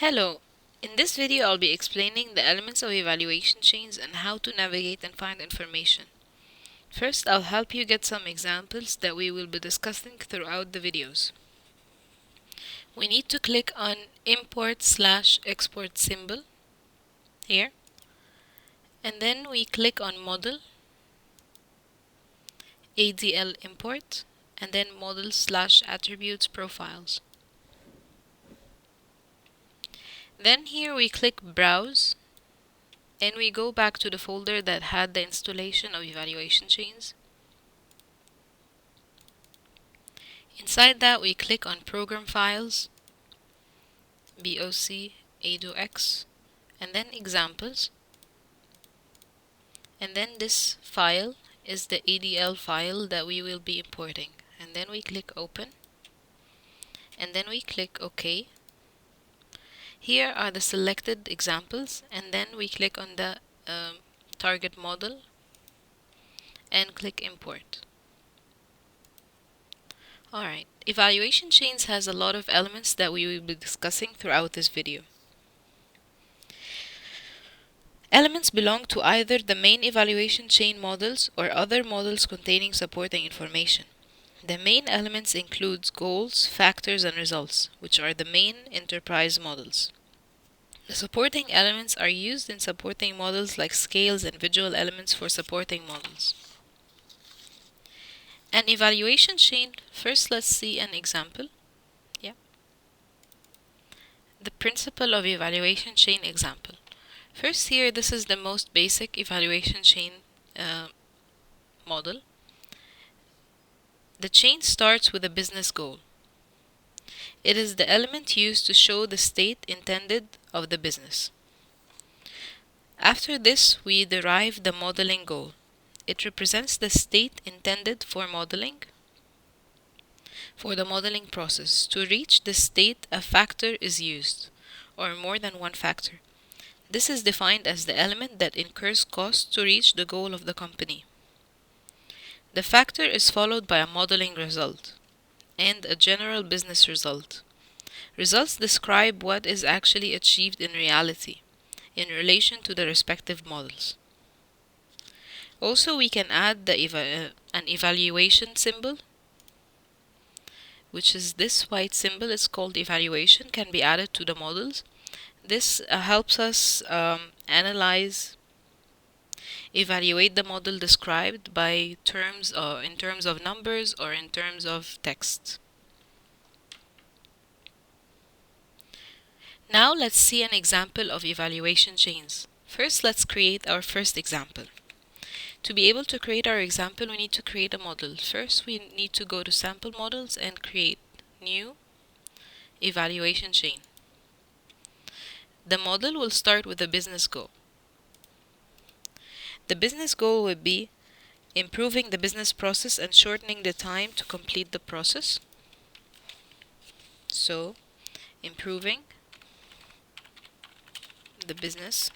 Hello, in this video I'll be explaining the elements of evaluation chains and how to navigate and find information. First, I'll help you get some examples that we will be discussing throughout the videos. We need to click on import/export symbol here, and then we click on model, ADL import, and then model/attributes profiles. Then here we click browse, and we go back to the folder that had the installation of evaluation chains. Inside that we click on program files, BOC, A2X, and then examples, and then this file is the ADL file that we will be importing, and then we click open, and then we click OK. Here are the selected examples, and then we click on the target model and click import. Alright, evaluation chains has a lot of elements that we will be discussing throughout this video. Elements belong to either the main evaluation chain models or other models containing supporting information. The main elements include goals, factors, and results, which are the main enterprise models. The supporting elements are used in supporting models like scales and visual elements for supporting models. An evaluation chain, first let's see an example. The principle of evaluation chain example. First here, this is the most basic evaluation chain model. The chain starts with a business goal. It is the element used to show the state intended of the business. After this, we derive the modeling goal. It represents the state intended for modeling, for the modeling process. To reach this state, a factor is used, or more than one factor. This is defined as the element that incurs costs to reach the goal of the company. The factor is followed by a modeling result and a general business result. Results describe what is actually achieved in reality in relation to the respective models. Also, we can add an evaluation symbol, which is this white symbol. It's called evaluation, can be added to the models. This helps us evaluate the model described by in terms of numbers or in terms of text. Now let's see an example of evaluation chains. First, let's create our first example. To be able to create our example, we need to create a model. First, we need to go to sample models and create new evaluation chain. The model will start with a business goal. The business goal would be improving the business process and shortening the time to complete the process. So, improving the business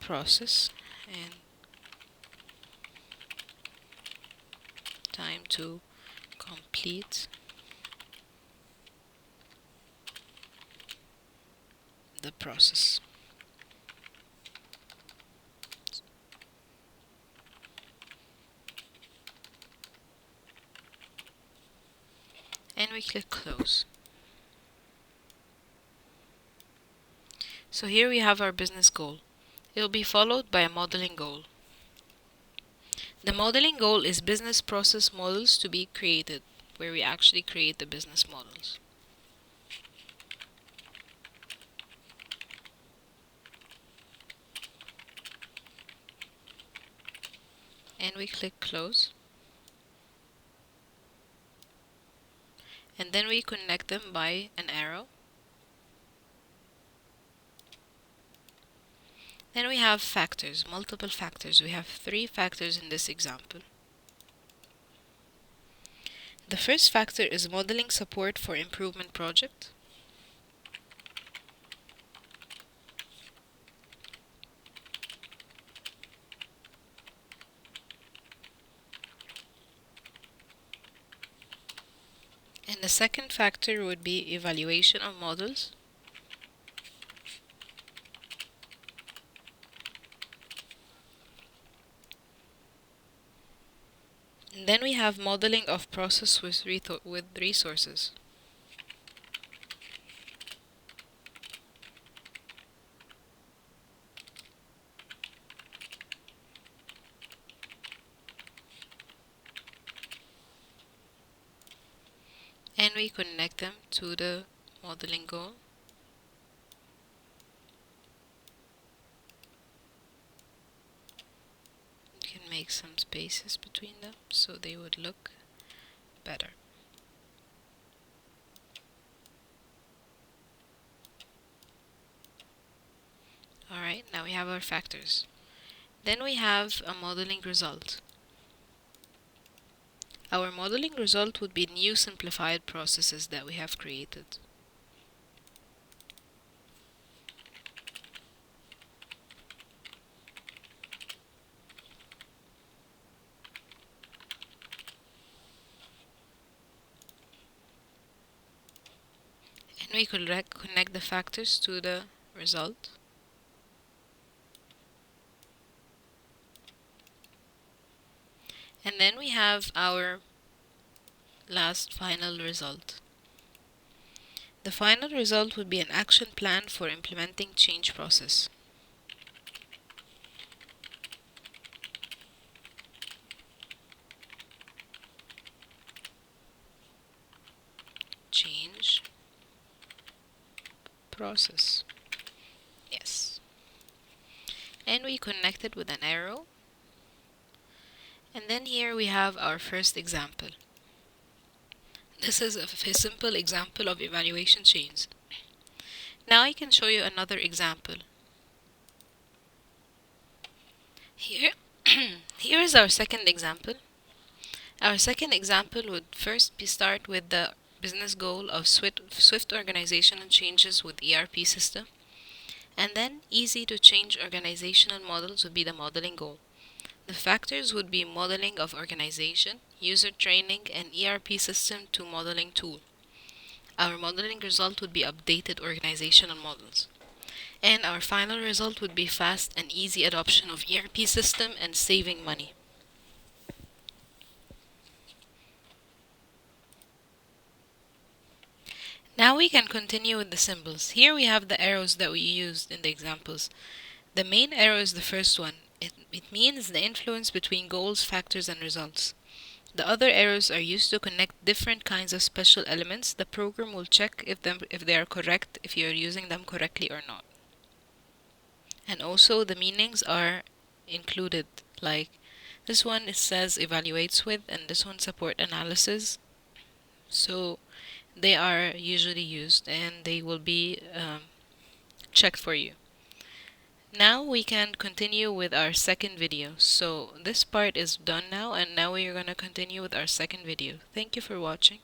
process and time to complete the process. And we click close. So here we have our business goal. It will be followed by a modeling goal. The modeling goal is business process models to be created, where we actually create the business models. And we click close. And then we connect them by an arrow. Then we have factors, multiple factors. We have 3 factors in this example. The first factor is modeling support for improvement project. And The second factor would be evaluation of models. And then we have modeling of process with resources. And we connect them to the modeling goal. You can make some spaces between them so they would look better. Alright, now we have our factors. Then we have a modeling result. Our modeling result would be new simplified processes that we have created. And we could connect the factors to the result. And then we have our last final result. The final result would be an action plan for implementing change process. Change process. Yes. And we connect it with an arrow. And then here we have our first example. This is a simple example of evaluation chains. Now I can show you another example. Here, here is our second example. Our second example would first start with the business goal of swift organizational changes with ERP system. And then easy to change organizational models would be the modeling goal. The factors would be modeling of organization, user training, and ERP system to modeling tool. Our modeling result would be updated organizational models. And our final result would be fast and easy adoption of ERP system and saving money. Now we can continue with the symbols. Here we have the arrows that we used in the examples. The main arrow is the first one. It means the influence between goals, factors, and results. The other arrows are used to connect different kinds of special elements. The program will check if they are correct, if you are using them correctly or not. And also the meanings are included, like this one it says evaluates with, and this one support analysis. So they are usually used and they will be checked for you. Now we can continue with our second video. So this part is done now, and now we are going to continue with our second video. Thank you for watching.